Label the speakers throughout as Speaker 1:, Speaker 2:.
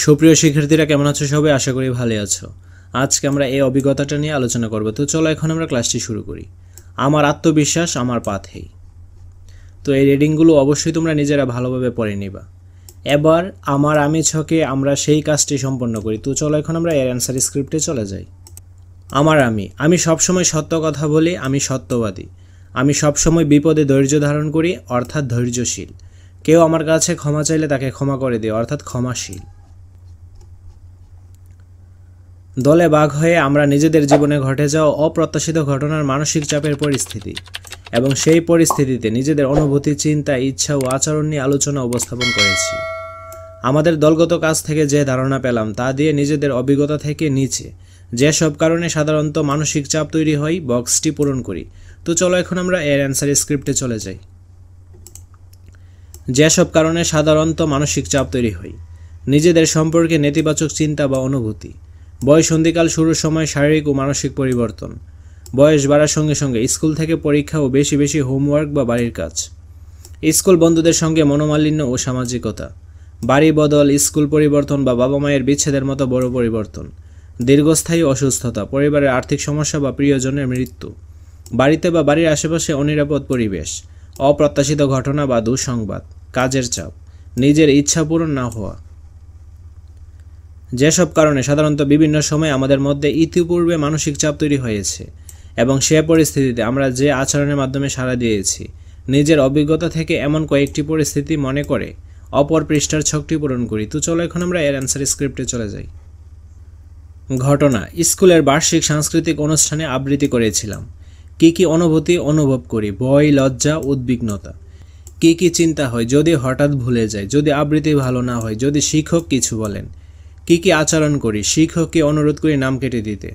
Speaker 1: সুপ্রিয় শিক্ষার্থীরা কেমন আছো সবাই? আশা করি ভালো আছো। আজকে আমরা এই অভিজ্ঞতাটা নিয়ে আলোচনা করব। তো চলো এখন আমরা ক্লাসটি শুরু করি। আমার আত্মবিশ্বাস আমার পাথেই। তো এই রিডিংগুলো অবশ্যই তোমরা নিজেরা ভালোভাবে পড়ে নিবা। এবার আমার আমি ছকে আমরা সেই কাজটি সম্পন্ন করি। তো চলো এখন আমরা এর অ্যান্সার স্ক্রিপ্টে চলে যাই। আমার আমি সবসময় সত্য কথা বলি, আমি সত্যবাদী। আমি সবসময় বিপদে ধৈর্য ধারণ করি, অর্থাৎ ধৈর্যশীল। কেউ আমার কাছে ক্ষমা চাইলে তাকে ক্ষমা করে দিই, অর্থাৎ ক্ষমাশীল। দলে বাঘ হয়ে আমরা নিজেদের জীবনে ঘটে যাওয়া অপ্রত্যাশিত ঘটনার মানসিক চাপের পরিস্থিতি এবং সেই পরিস্থিতিতে নিজেদের অনুভূতি, চিন্তা, ইচ্ছা ও আচরণ নিয়ে আলোচনা উপস্থাপন করেছি। আমাদের দলগত কাজ থেকে যে ধারণা পেলাম তা দিয়ে নিজেদের অভিজ্ঞতা থেকে নিচে যেসব কারণে সাধারণত মানসিক চাপ তৈরি হয় বক্সটি পূরণ করি। তো চলো এখন আমরা এর অ্যান্সার স্ক্রিপ্টে চলে যাই। যেসব কারণে সাধারণত মানসিক চাপ তৈরি হয়: নিজেদের সম্পর্কে নেতিবাচক চিন্তা বা অনুভূতি, বয়ঃসন্ধিকাল শুরুর সময় শারীরিক ও মানসিক পরিবর্তন, বয়স বাড়ার সঙ্গে সঙ্গে স্কুল থেকে পরীক্ষা ও বেশি বেশি হোমওয়ার্ক বা বাড়ির কাজ, স্কুল বন্ধুদের সঙ্গে মনোমালিন্য ও সামাজিকতা, বাড়ি বদল, স্কুল পরিবর্তন বা বাবা মায়ের বিচ্ছেদের মতো বড় পরিবর্তন, দীর্ঘস্থায়ী অসুস্থতা, পরিবারের আর্থিক সমস্যা বা প্রিয়জনের মৃত্যু, বাড়িতে বা বাড়ির আশেপাশে অনিরাপদ পরিবেশ, অপ্রত্যাশিত ঘটনা বা দুঃসংবাদ, কাজের চাপ, নিজের ইচ্ছা পূরণ না হওয়া। যেসব কারণে সাধারণত বিভিন্ন সময় আমাদের মধ্যে ইতিপূর্বে মানসিক চাপ তৈরি হয়েছে এবং সে পরিস্থিতিতে আমরা যে আচরণের মাধ্যমে সাড়া দিয়েছি, নিজের অভিজ্ঞতা থেকে এমন কয়েকটি পরিস্থিতি মনে করে অপর পৃষ্ঠার ছকটি পূরণ করি। তো চলো এখন আমরা এর অ্যান্সার স্ক্রিপ্টে চলে যাই। ঘটনা: স্কুলের বার্ষিক সাংস্কৃতিক অনুষ্ঠানে আবৃত্তি করেছিলাম। কি কি অনুভূতি অনুভব করি: ভয়, লজ্জা, উদ্বিগ্নতা। কি কি চিন্তা হয় যদি হঠাৎ ভুলে যাই, যদি আবৃত্তি ভালো না হয়, যদি শিক্ষক কিছু বলেন। কি কি আচরণ করি: শিক্ষককে অনুরোধ করি নাম কেটে দিতে।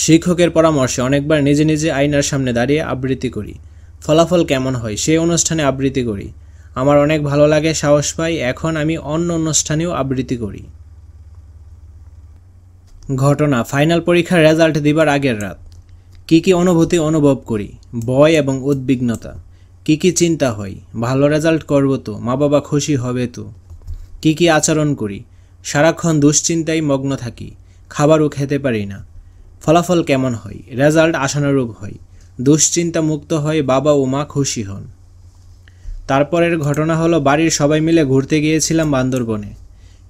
Speaker 1: শিক্ষকের পরামর্শে অনেকবার নিজে নিজে আয়নার সামনে দাঁড়িয়ে আবৃত্তি করি। ফলাফল কেমন হয় সেই অনুষ্ঠানে আবৃত্তি করি। আমার অনেক ভালো লাগে, সাহস পাই, এখন আমি অন্য অনুষ্ঠানেও আবৃত্তি করি। ঘটনা: ফাইনাল পরীক্ষার রেজাল্ট দিবার আগের রাত। কি কি অনুভূতি অনুভব করি: ভয় এবং উদ্বিগ্নতা। কি কি চিন্তা হয়: ভালো রেজাল্ট করব তো, মা বাবা খুশি হবে তো। কি কি আচরণ করি: সারাক্ষণ দুশ্চিন্তায় মগ্ন থাকি, খাবারও খেতে পারি না। ফলাফল কেমন হয়: রেজাল্ট আশানুরূপ হয়, দুশ্চিন্তা মুক্ত হয়, বাবা ও মা খুশি হন। তারপরের ঘটনা হলো বাড়ির সবাই মিলে ঘুরতে গিয়েছিলাম বান্দরবনে।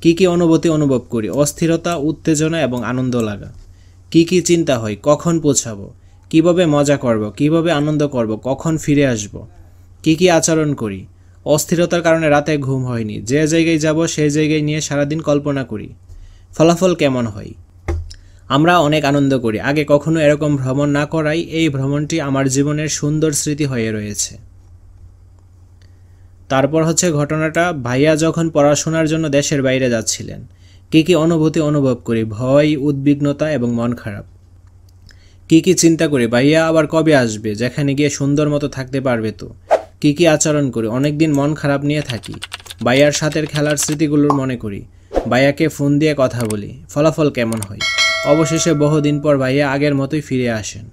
Speaker 1: কি কি অনুভূতি অনুভব করি: অস্থিরতা, উত্তেজনা এবং আনন্দ লাগা। কি কি চিন্তা হয়: কখন পৌঁছাবো, কিভাবে মজা করব, কিভাবে আনন্দ করব, কখন ফিরে আসব। কি কি আচরণ করি: অস্থিরতার কারণে রাতে ঘুম হয়নি, যে জায়গায় যাব সেই জায়গায় নিয়ে সারাদিন কল্পনা করি। ফলাফল কেমন হয়: আমরা অনেক আনন্দ করি, আগে কখনো এরকম ভ্রমণ না করাই এই ভ্রমণটি আমার জীবনের সুন্দর স্মৃতি হয়ে রয়েছে। তারপর হচ্ছে ঘটনাটা: ভাইয়া যখন পড়াশোনার জন্য দেশের বাইরে যাচ্ছিলেন। কি কি অনুভূতি অনুভব করি: ভয়, উদ্বিগ্নতা এবং মন খারাপ। কি কি চিন্তা করি: ভাইয়া আবার কবে আসবে, যেখানে গিয়ে সুন্দর মতো থাকতে পারবে তো। কি কি আচরণ করি: অনেকদিন মন খারাপ নিয়ে থাকি, ভাইয়ার সাথে খেলার স্মৃতিগুলোর মনে করি, ভাইয়াকে ফোন দিয়ে কথা বলি। ফলাফল কেমন হয়: অবশেষে বহুদিন পর ভাইয়া আগের মতোই ফিরে আসেন।